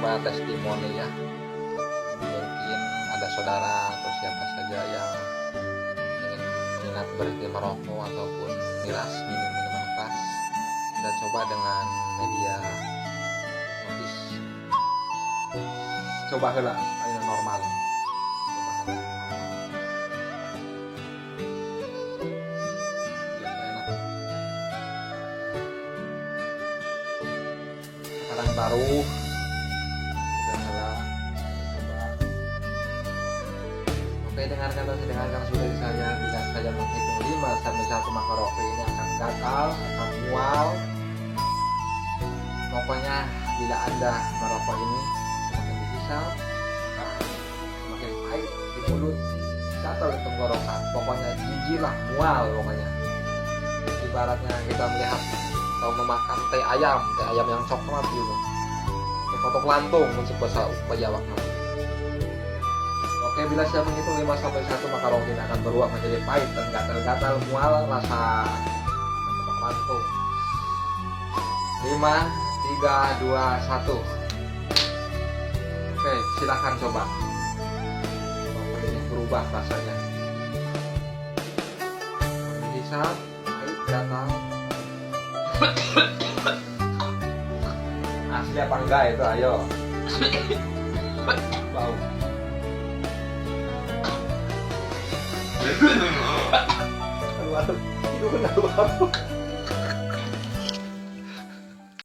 coba testimoni ya. Mungkin ada saudara atau siapa saja yang ingin minat berhenti merokok ataupun miras minum minuman keras, kita coba dengan media notis. Coba heula ayo normal. Coba heula. Biasa enak. Sekarang baru udah heula. Coba. Oke, dengarkan sudah saya bila saya menghitung 5 sampai 1 maka rokok ini akan gatal, akan mual. Pokoknya bila Anda merokok ini semakin dihisap, semakin pahit di mulut, gatal di tenggorokan. Pokoknya jijik lah, mual pokoknya. Ibaratnya kita melihat atau memakan teh ayam yang coklat gitu. Kotok lantung untuk bahasa Jawa. Oke, bila saya menghitung 5 sampai 1 maka rokok ini akan berubah menjadi pahit dan gatal-gatal, mual, rasa kotok lantung. 5, 3, 2, 1. Oke, silahkan coba. Rokok ini berubah rasanya. Dihisap, pahit, gatal. Asli apa enggak itu? Ayo. Bau. Aduh, itu benar bau.